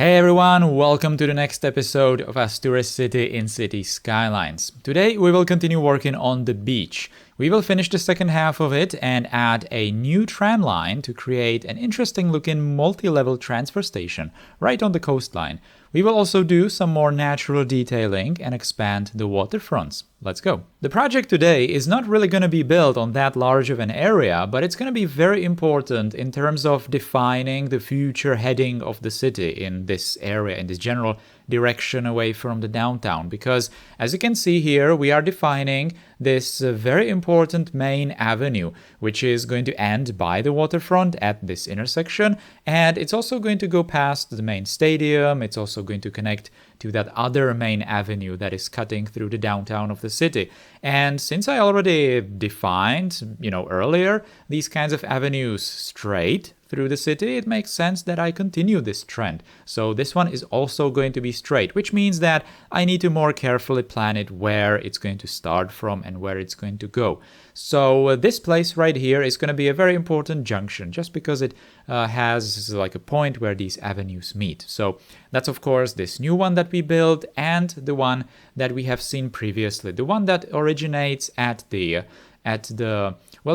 Hey everyone, welcome to the next episode of Asturis City in City Skylines. Today we will continue working on the beach. We will finish the second half of it and add a new tram line to create an interesting looking multi-level transfer station right on the coastline. We will also do some more natural detailing and expand the waterfronts. Let's go. The project today is not really going to be built on that large of an area, but it's going to be very important in terms of defining the future heading of the city in this area, in this general direction away from the downtown. Because as you can see here, we are defining this very important main avenue, which is going to end by the waterfront at this intersection. And it's also going to go past the main stadium. It's also going to connect to that other main avenue that is cutting through the downtown of the city. And since I already defined, earlier, these kinds of avenues straight through the city, it makes sense that I continue this trend. So this one is also going to be straight, which means that I need to more carefully plan it where it's going to start from and where it's going to go. So this place right here is going to be a very important junction just because it has like a point where these avenues meet. So that's of course this new one that we built and the one that we have seen previously, the one that originates at the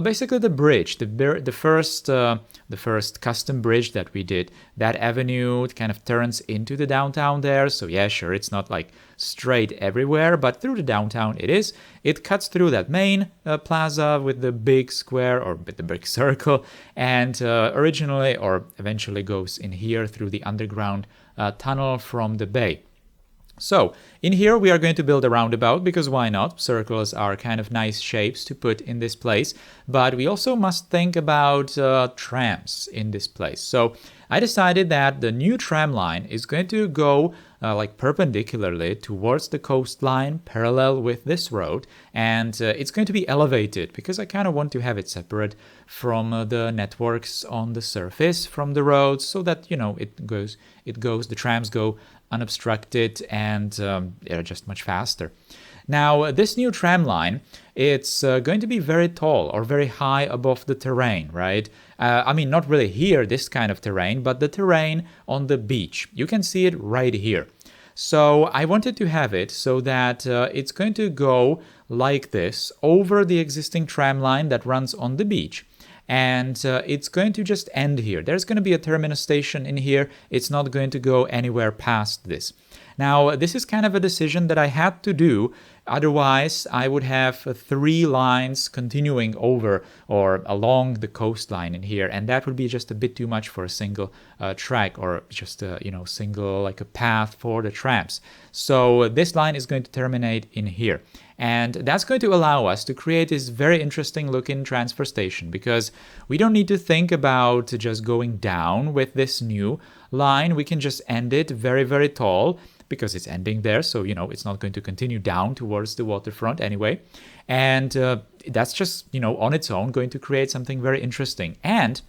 basically the bridge, the first custom bridge that we did. That avenue kind of turns into the downtown there. So yeah, sure, it's not like straight everywhere, but through the downtown it is. It cuts through that main plaza with the big square or with the big circle, and originally or eventually goes in here through the underground tunnel from the bay. So in here we are going to build a roundabout because why not? Circles are kind of nice shapes to put in this place, but we also must think about trams in this place. So I decided that the new tram line is going to go perpendicularly towards the coastline, parallel with this road, and it's going to be elevated because I kind of want to have it separate from the networks on the surface from the roads, so that the trams go unobstructed and they're just much faster. Now, this new tram line, it's going to be very tall or very high above the terrain, right? Not really here, this kind of terrain, but the terrain on the beach. You can see it right here. So I wanted to have it so that it's going to go like this over the existing tram line that runs on the beach. And it's going to just end here. There's going to be a terminus station in here. It's not going to go anywhere past this. Now, this is kind of a decision that I had to do. Otherwise, I would have 3 lines continuing over or along the coastline in here, and that would be just a bit too much for a single track or just a single like a path for the trams. So this line is going to terminate in here. And that's going to allow us to create this very interesting looking transfer station because we don't need to think about just going down with this new line. We can just end it very, very tall because it's ending there. So, it's not going to continue down towards the waterfront anyway. And that's just, on its own going to create something very interesting. And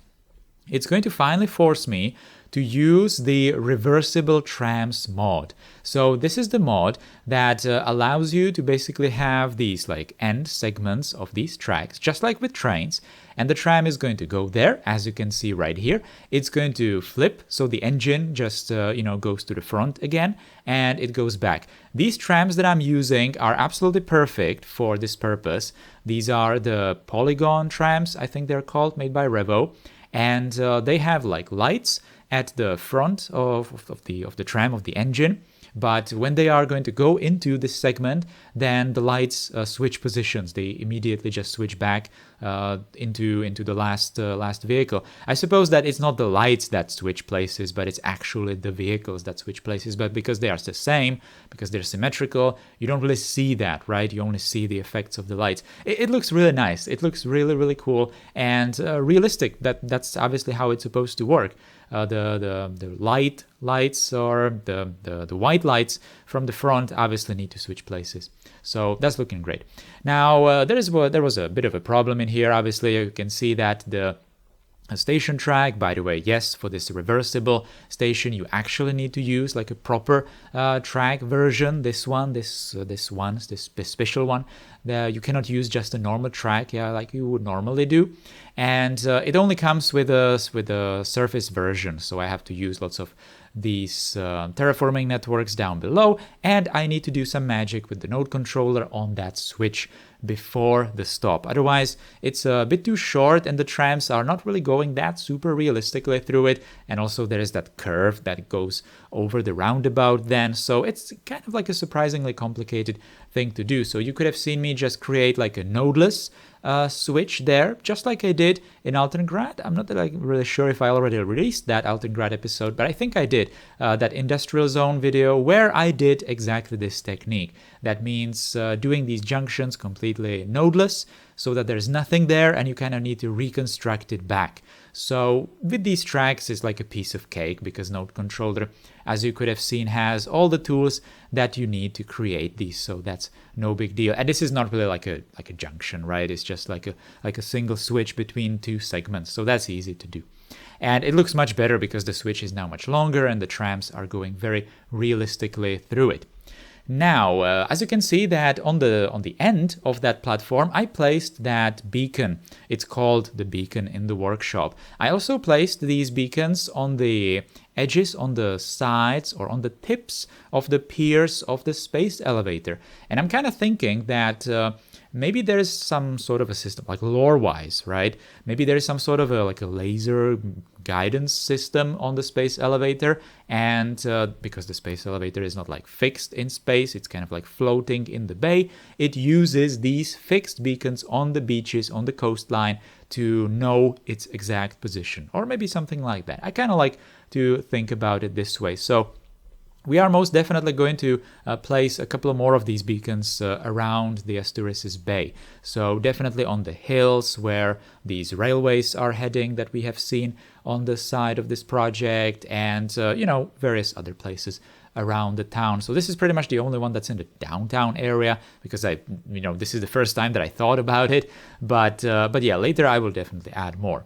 it's going to finally force me to use the Reversible Trams mod. So this is the mod that allows you to basically have these like end segments of these tracks, just like with trains. And the tram is going to go there, as you can see right here. It's going to flip, so the engine just goes to the front again, and it goes back. These trams that I'm using are absolutely perfect for this purpose. These are the polygon trams, I think they're called, made by Revo. And they have like lights at the front of the tram, of the engine. But when they are going to go into this segment, then the lights switch positions. They immediately just switch back into the last vehicle. I suppose that it's not the lights that switch places, but it's actually the vehicles that switch places. But because they are the same, because they're symmetrical, you don't really see that, right? You only see the effects of the lights. It looks really nice. It looks really, really cool and realistic. That's obviously how it's supposed to work. The lights or the white lights from the front obviously need to switch places. So that's looking great. Now there was a bit of a problem in here. Obviously you can see that the station track, by the way, yes, for this reversible station you actually need to use like a proper track version. This special one. You cannot use just a normal track, like you would normally do. And it only comes with a surface version, so I have to use lots of these terraforming networks down below, and I need to do some magic with the node controller on that switch before the stop. Otherwise, it's a bit too short and the trams are not really going that super realistically through it. And also there is that curve that goes over the roundabout then. So it's kind of like a surprisingly complicated thing to do. So you could have seen me just create like a nodeless switch there, just like I did in Altengrad. I'm not really sure if I already released that Altengrad episode, but I think I did, that industrial zone video where I did exactly this technique. That means doing these junctions completely nodeless so that there's nothing there and you kind of need to reconstruct it back. So with these tracks, it's like a piece of cake because Node Controller, as you could have seen, has all the tools that you need to create these. So that's no big deal. And this is not really like a junction, right? It's just like a single switch between two segments. So that's easy to do. And it looks much better because the switch is now much longer and the trams are going very realistically through it. Now, as you can see that on the end of that platform, I placed that beacon. It's called the beacon in the workshop. I also placed these beacons on the edges, on the sides, or on the tips of the piers of the space elevator. And I'm kind of thinking that maybe there is some sort of a system, like lore-wise, right? Maybe there is some sort of a laser guidance system on the space elevator, and because the space elevator is not like fixed in space, it's kind of like floating in the bay, it uses these fixed beacons on the beaches, on the coastline, to know its exact position, or maybe something like that. I kind of like to think about it this way. So we are most definitely going to place a couple more of these beacons around the Asturis' bay. So definitely on the hills where these railways are heading that we have seen on the side of this project, and various other places around the town. So this is pretty much the only one that's in the downtown area because this is the first time that I thought about it. But yeah, later I will definitely add more.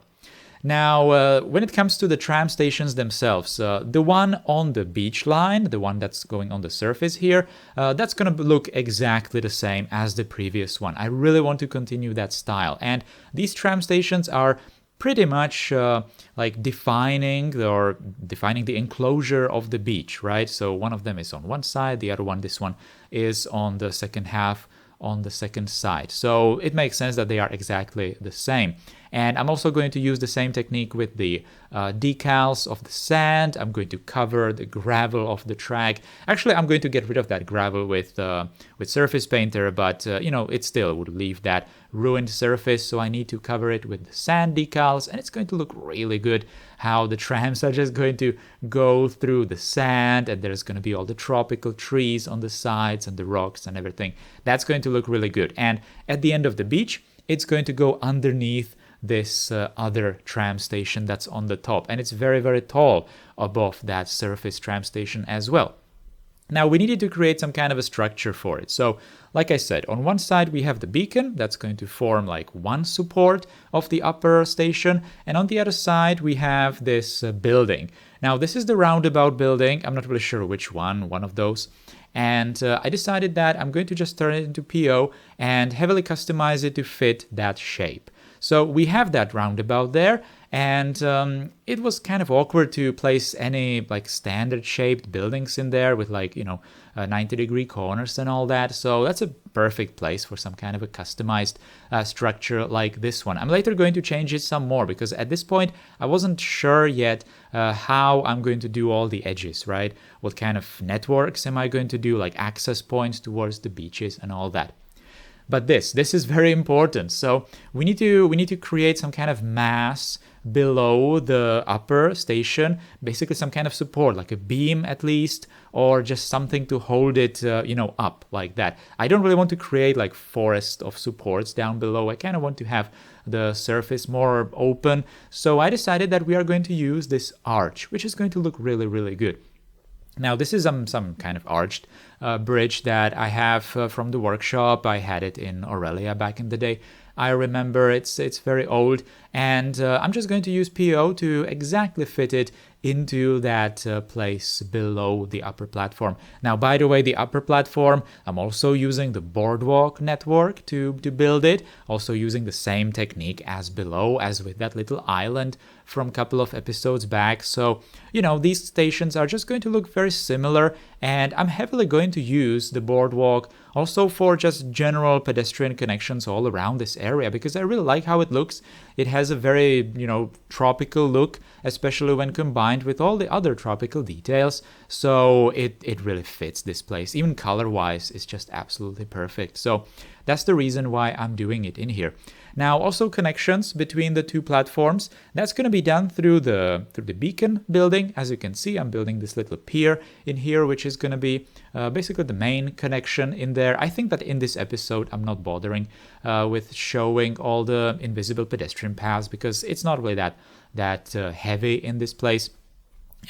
Now, when it comes to the tram stations themselves, the one on the beach line, the one that's going on the surface here, that's going to look exactly the same as the previous one. I really want to continue that style. And these tram stations are pretty much like defining the enclosure of the beach, right? So one of them is on one side, the other one, this one, is on the second half, on the second side. So it makes sense that they are exactly the same. And I'm also going to use the same technique with the decals of the sand. I'm going to cover the gravel of the track. Actually, I'm going to get rid of that gravel with Surface Painter, but it still would leave that ruined surface. So I need to cover it with the sand decals, and it's going to look really good how the trams are just going to go through the sand, and there's going to be all the tropical trees on the sides and the rocks and everything. That's going to look really good. And at the end of the beach, it's going to go underneath this other tram station that's on the top, and it's very, very tall above that surface tram station as well. Now we needed to create some kind of a structure for it. So like I said, on one side we have the beacon that's going to form like one support of the upper station, and on the other side we have this building. Now this is the roundabout building. I'm not really sure which one of those. And I decided that I'm going to just turn it into PO and heavily customize it to fit that shape. So we have that roundabout there, and it was kind of awkward to place any like standard shaped buildings in there with 90-degree corners and all that. So that's a perfect place for some kind of a customized structure like this one. I'm later going to change it some more because at this point I wasn't sure yet how I'm going to do all the edges, right? What kind of networks am I going to do, like access points towards the beaches and all that. But this is very important. So we need to create some kind of mass below the upper station, basically some kind of support, like a beam at least, or just something to hold it, up like that. I don't really want to create like forest of supports down below. I kind of want to have the surface more open. So I decided that we are going to use this arch, which is going to look really, really good. Now this is some kind of arched bridge that I have from the workshop. I had it in Aurelia back in the day. I remember it's very old, and I'm just going to use PO to exactly fit it into that place below the upper platform. Now, by the way, the upper platform, I'm also using the boardwalk network to build it, also using the same technique as below, as with that little island from a couple of episodes back. So, these stations are just going to look very similar, and I'm heavily going to use the boardwalk also for just general pedestrian connections all around this area, because I really like how it looks. It has a very, tropical look, especially when combined with all the other tropical details. So it really fits this place. Even color-wise, it's just absolutely perfect. So that's the reason why I'm doing it in here. Now, also connections between the two platforms, that's going to be done through the beacon building. As you can see, I'm building this little pier in here, which is going to be basically the main connection in there. I think that in this episode, I'm not bothering with showing all the invisible pedestrian paths, because it's not really that heavy in this place.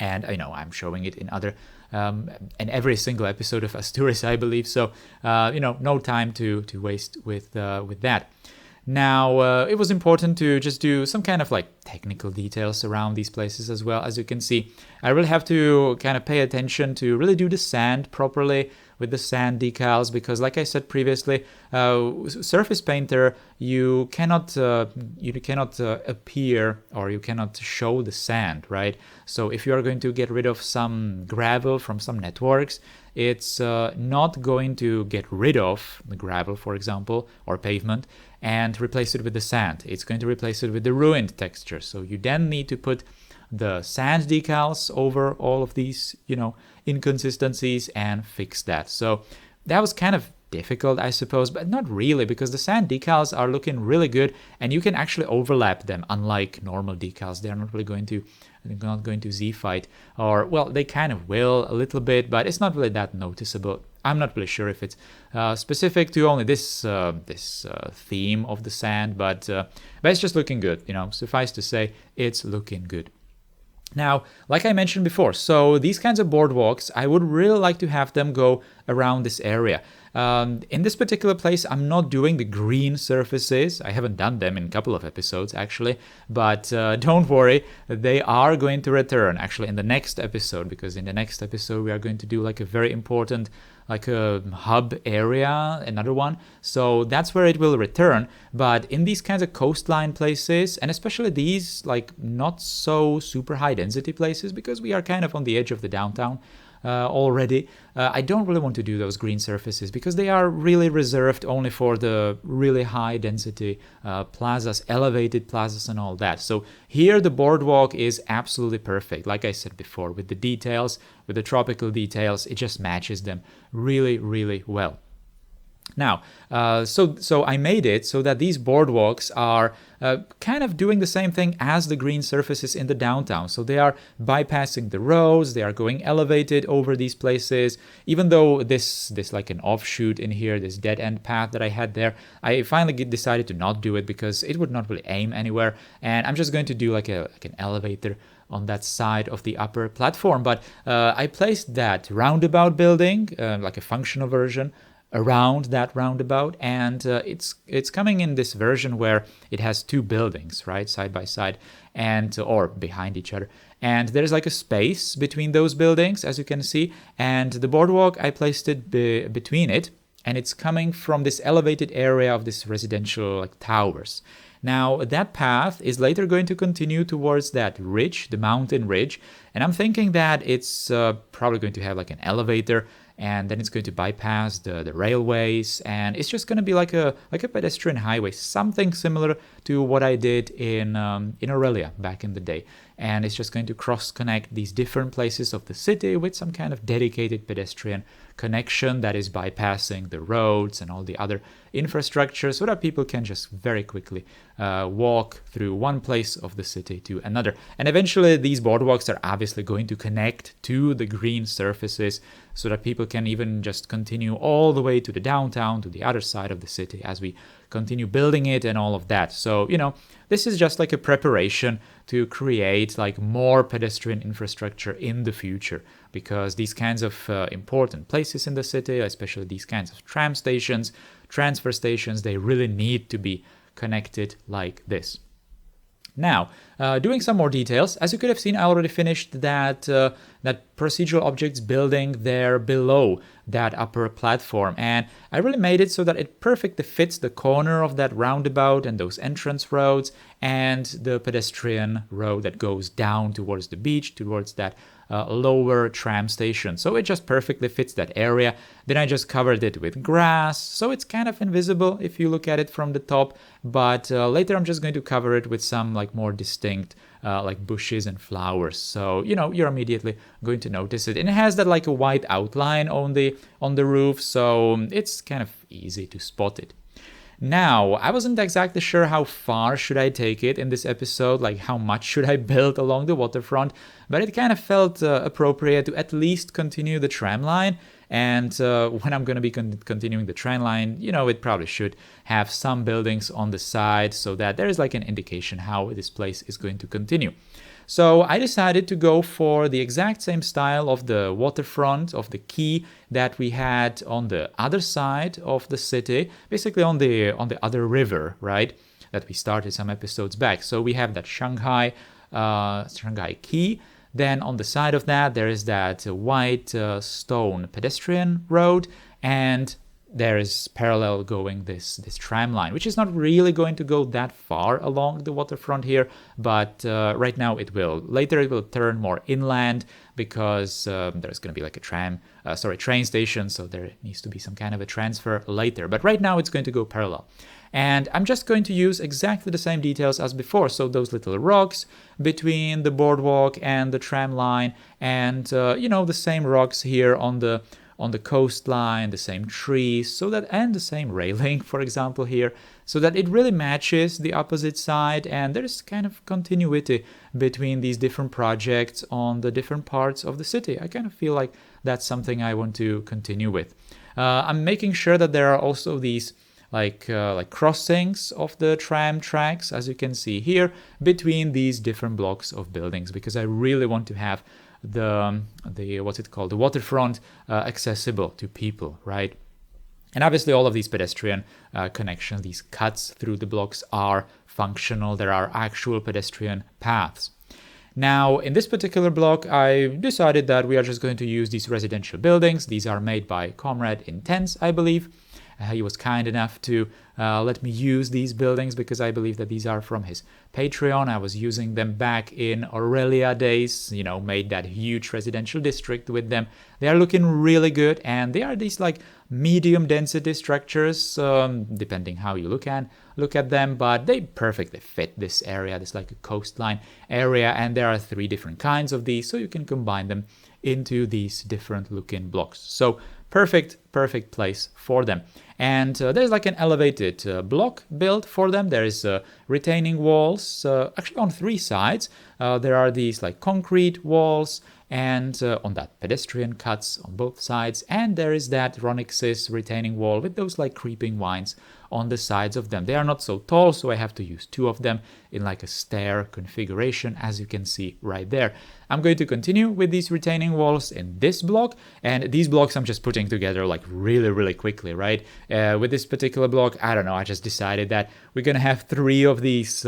And I know I'm showing it in other in every single episode of Asturis, I believe. So no time to waste with that. Now, it was important to just do some kind of technical details around these places as well. As you can see, I really have to kind of pay attention to really do the sand properly with the sand decals, because like I said previously, Surface Painter, you cannot appear, or you cannot show the sand, right? So if you are going to get rid of some gravel from some networks, it's not going to get rid of the gravel, for example, or pavement, and replace it with the sand. It's going to replace it with the ruined texture. So you then need to put the sand decals over all of these, inconsistencies and fix that. So that was kind of difficult, I suppose, but not really, because the sand decals are looking really good, and you can actually overlap them, unlike normal decals. They're not going to Z-fight, or, well, they kind of will a little bit, but it's not really that noticeable. I'm not really sure if it's specific to only this theme of the sand, but it's just looking good. Suffice to say, it's looking good. Now, like I mentioned before, so these kinds of boardwalks, I would really like to have them go around this area. In this particular place, I'm not doing the green surfaces. I haven't done them in a couple of episodes, actually. But don't worry, they are going to return, actually, in the next episode. Because in the next episode, we are going to do a very important, a hub area, another one. So that's where it will return. But in these kinds of coastline places, and especially these, not so super high density places, because we are kind of on the edge of the downtown, already. I don't really want to do those green surfaces, because they are really reserved only for the really high density plazas, elevated plazas and all that. So here the boardwalk is absolutely perfect. Like I said before, with the details, with the tropical details, it just matches them really, really well. Now, so I made it so that these boardwalks are kind of doing the same thing as the green surfaces in the downtown. So they are bypassing the roads, they are going elevated over these places. Even though this an offshoot in here, this dead end path that I had there, I finally decided to not do it, because it would not really aim anywhere. And I'm just going to do an elevator on that side of the upper platform. But I placed that roundabout building, a functional version, around that roundabout, and it's coming in this version where it has two buildings, right, side by side, and or behind each other, and there's a space between those buildings, as you can see, and the boardwalk, I placed it between it, and it's coming from this elevated area of this residential towers. Now, that path is later going to continue towards that ridge, the mountain ridge, and I'm thinking that it's probably going to have an elevator, and then it's going to bypass the railways, and it's just going to be like a pedestrian highway, something similar to what I did in Aurelia back in the day. And it's just going to cross-connect these different places of the city with some kind of dedicated pedestrian connection that is bypassing the roads and all the other infrastructure, so that people can just very quickly walk through one place of the city to another. And eventually these boardwalks are obviously going to connect to the green surfaces, so that people can even just continue all the way to the downtown, to the other side of the city, as we continue building it and all of that. So, this is just a preparation to create more pedestrian infrastructure in the future, because these kinds of important places in the city, especially these kinds of tram stations, transfer stations, they really need to be connected like this. Now, doing some more details, as you could have seen, I already finished that procedural objects building there below that upper platform, and I really made it so that it perfectly fits the corner of that roundabout and those entrance roads and the pedestrian road that goes down towards the beach, towards that lower tram station. So it just perfectly fits that area. Then I just covered it with grass, so it's kind of invisible if you look at it from the top, but later I'm just going to cover it with some like more distinct like bushes and flowers, so you're immediately going to notice it. And it has that like a white outline on the roof, so it's kind of easy to spot it. Now, I wasn't exactly sure how far should I take it in this episode, like how much should I build along the waterfront, but it kind of felt appropriate to at least continue the tram line. And when I'm going to be continuing the tram line, it probably should have some buildings on the side so that there is like an indication how this place is going to continue. So I decided to go for the exact same style of the waterfront, of the quay that we had on the other side of the city, basically on the other river, right, that we started some episodes back. So we have that Shanghai quay. Then on the side of that, there is that white stone pedestrian road, and there is parallel going this tram line, which is not really going to go that far along the waterfront here, but right now it will. Later it will turn more inland because there's going to be like a train station, so there needs to be some kind of a transfer later. But right now it's going to go parallel. And I'm just going to use exactly the same details as before. So those little rocks between the boardwalk and the tram line, and the same rocks here on the coastline, the same trees, and the same railing, for example, here, so that it really matches the opposite side, and there's kind of continuity between these different projects on the different parts of the city. I kind of feel like that's something I want to continue with. I'm making sure that there are also these like crossings of the tram tracks, as you can see here, between these different blocks of buildings, because I really want to have the waterfront accessible to people, right? And obviously all of these pedestrian connections, these cuts through the blocks are functional. There are actual pedestrian paths. Now, in this particular block, I decided that we are just going to use these residential buildings. These are made by Comrade Intense, I believe. He was kind enough to let me use these buildings because I believe that these are from his Patreon. I was using them back in Aurelia days, made that huge residential district with them. They are looking really good, and they are these like medium density structures, depending how you look at them, but they perfectly fit this area. This like a coastline area, and there are 3 different kinds of these, so you can combine them into these different looking blocks. So perfect place for them. And there's like an elevated block built for them. There is retaining walls, actually on 3 sides. There are these like concrete walls, and on that pedestrian cuts on both sides. And there is that Ronix's retaining wall with those like creeping vines on the sides of them. They are not so tall, so I have to use 2 of them in like a stair configuration, as you can see right there. I'm going to continue with these retaining walls in this block, and these blocks I'm just putting together like really quickly, right? With this particular block, I don't know, I just decided that we're gonna have 3 of these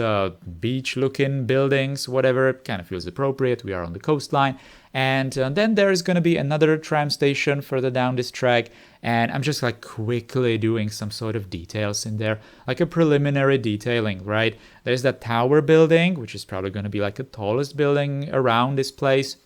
beach looking buildings, whatever, it kind of feels appropriate. We are on the coastline. And then there is going to be another tram station further down this track, and I'm just like quickly doing some sort of details in there, like a preliminary detailing, right? There's that tower building, which is probably going to be like the tallest building around this place,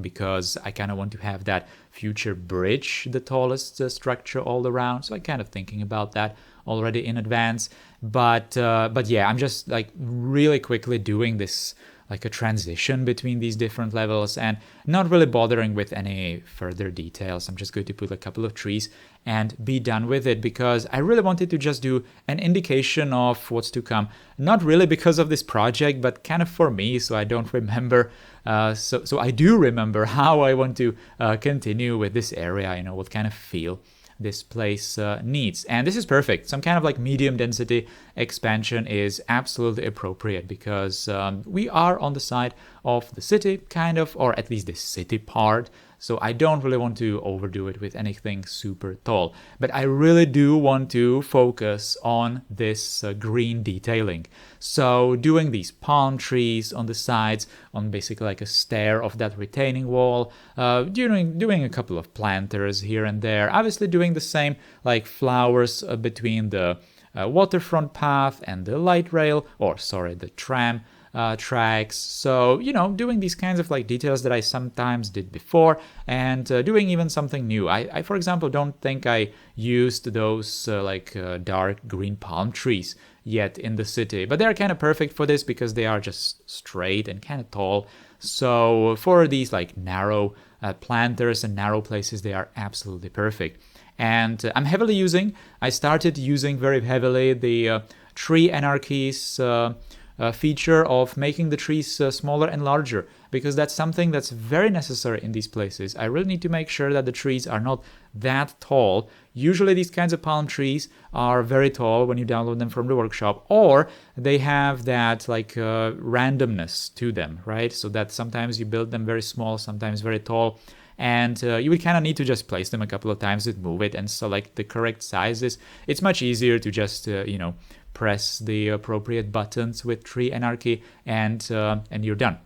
because I kind of want to have that future bridge, the tallest structure all around. So I'm kind of thinking about that already in advance. But yeah, I'm just like really quickly doing this, like a transition between these different levels, and not really bothering with any further details. I'm just going to put a couple of trees and be done with it, because I really wanted to just do an indication of what's to come. Not really because of this project, but kind of for me, so I don't remember. So I do remember how I want to continue with this area, what kind of feel this place needs. And this is perfect. Some kind of like medium density expansion is absolutely appropriate, because we are on the side of the city, kind of, or at least the city part. so I don't really want to overdo it with anything super tall. But I really do want to focus on this green detailing. So doing these palm trees on the sides, on basically like a stair of that retaining wall, doing a couple of planters here and there, obviously doing the same like flowers between the waterfront path and the light rail, or sorry, the tram tracks. So, doing these kinds of like details that I sometimes did before, and doing even something new. I for example, don't think I used those dark green palm trees yet in the city, but they're kind of perfect for this because they are just straight and kind of tall. So for these like narrow planters and narrow places, they are absolutely perfect. And I started using very heavily the tree anarchies feature of making the trees smaller and larger, because that's something that's very necessary in these places. I really need to make sure that the trees are not that tall. Usually these kinds of palm trees are very tall when you download them from the workshop, or they have that randomness to them, right? So that sometimes you build them very small, sometimes very tall, and you would kind of need to just place them a couple of times and move it and select the correct sizes. It's much easier to just press the appropriate buttons with tree anarchy, and you're done.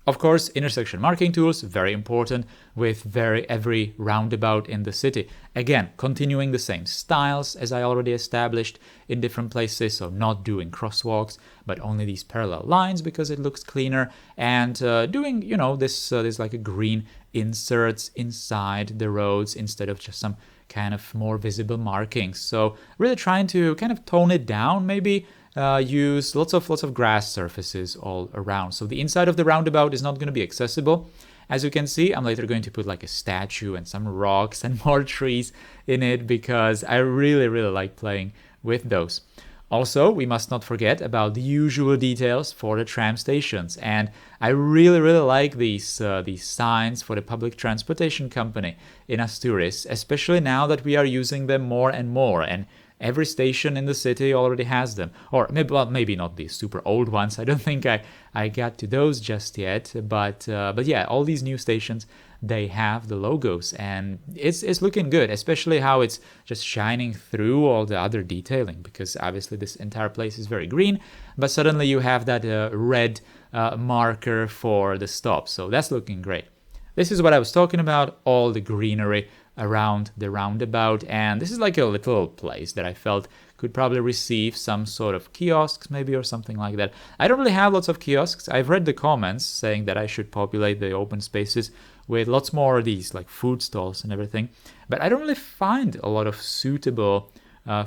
Of course, intersection marking tools, very important with every roundabout in the city. Again, continuing the same styles as I already established in different places, so not doing crosswalks, but only these parallel lines because it looks cleaner, and doing, this like a green inserts inside the roads instead of just some kind of more visible markings. So really trying to kind of tone it down, maybe use lots of grass surfaces all around. So the inside of the roundabout is not going to be accessible. As you can see, I'm later going to put like a statue and some rocks and more trees in it because I really like playing with those. Also, we must not forget about the usual details for the tram stations, and I really like these signs for the public transportation company in Asturis, especially now that we are using them more and more, and every station in the city already has them. Or maybe not these super old ones. I don't think I got to those just yet, but yeah, all these new stations, they have the logos, and it's looking good, especially how it's just shining through all the other detailing, because obviously this entire place is very green, but suddenly you have that red marker for the stop, so that's looking great. This is what I was talking about, all the greenery around the roundabout, and this is like a little place that I felt could probably receive some sort of kiosks maybe, or something like that. I don't really have lots of kiosks. I've read the comments saying that I should populate the open spaces with lots more of these like food stalls and everything, but I don't really find a lot of suitable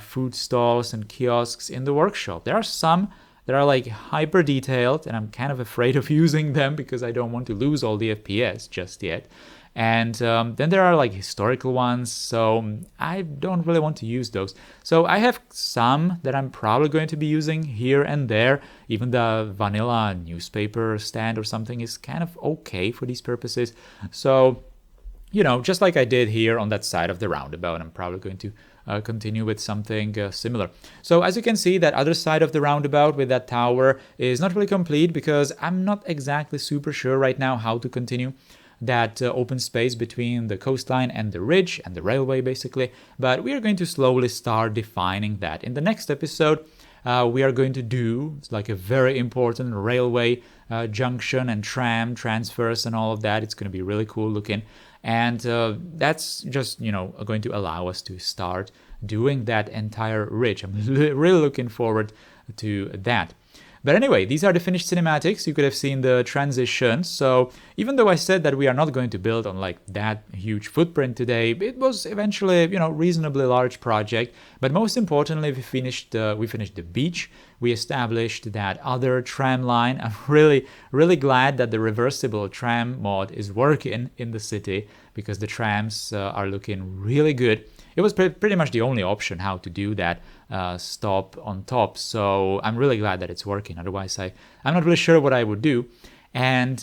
food stalls and kiosks in the workshop. There are some that are like hyper detailed, and I'm kind of afraid of using them because I don't want to lose all the FPS just yet. And then there are like historical ones, so I don't really want to use those. So I have some that I'm probably going to be using here and there. Even the vanilla newspaper stand or something is kind of okay for these purposes. So, just like I did here on that side of the roundabout, I'm probably going to continue with something similar. So as you can see, that other side of the roundabout with that tower is not really complete because I'm not exactly super sure right now how to continue that open space between the coastline and the ridge and the railway basically, but we are going to slowly start defining that. In the next episode, we are going to do like a very important railway junction and tram transfers and all of that. It's going to be really cool looking, and that's just going to allow us to start doing that entire ridge. I'm really looking forward to that. But anyway, these are the finished cinematics. You could have seen the transition. So even though I said that we are not going to build on like that huge footprint today, it was eventually, reasonably large project. But most importantly, we finished the beach. We established that other tram line. I'm really glad that the reversible tram mod is working in the city, because the trams are looking really good. It was pretty much the only option how to do that stop on top. So I'm really glad that it's working. Otherwise, I'm not really sure what I would do. And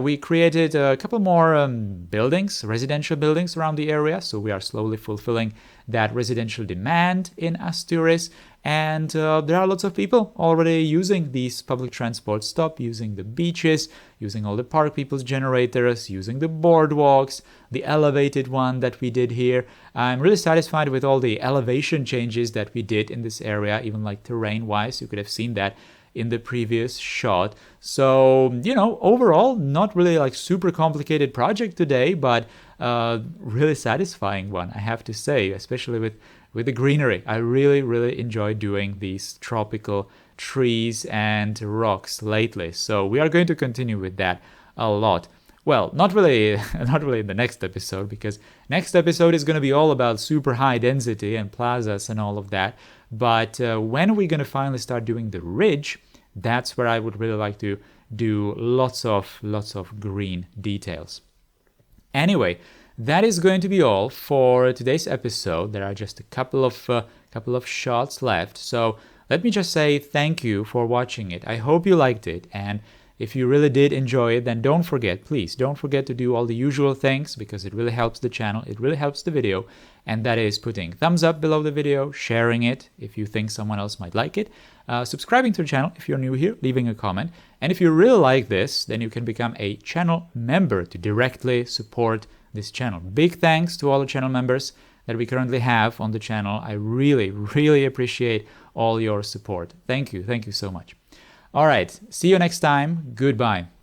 we created a couple more buildings, residential buildings around the area. So we are slowly fulfilling that residential demand in Asturis. And there are lots of people already using these public transport stop, using the beaches, using all the park people's generators, using the boardwalks, the elevated one that we did here. I'm really satisfied with all the elevation changes that we did in this area, even like terrain-wise. You could have seen that in the previous shot. So, you know, overall, not really like super complicated project today, but really satisfying one, I have to say, especially with the greenery. I really enjoy doing these tropical trees and rocks lately. So we are going to continue with that a lot. Well, not really in the next episode, because next episode is going to be all about super high density and plazas and all of that. But when we're going to finally start doing the ridge, that's where I would really like to do lots of green details. Anyway, that is going to be all for today's episode. There are just a couple of shots left. So let me just say thank you for watching it. I hope you liked it, and if you really did enjoy it, then please don't forget to do all the usual things, because it really helps the channel, it really helps the video, and that is putting thumbs up below the video, sharing it if you think someone else might like it, subscribing to the channel if you're new here, leaving a comment, and if you really like this, then you can become a channel member to directly support this channel. Big thanks to all the channel members that we currently have on the channel. I really appreciate all your support. Thank you so much. All right, see you next time. Goodbye.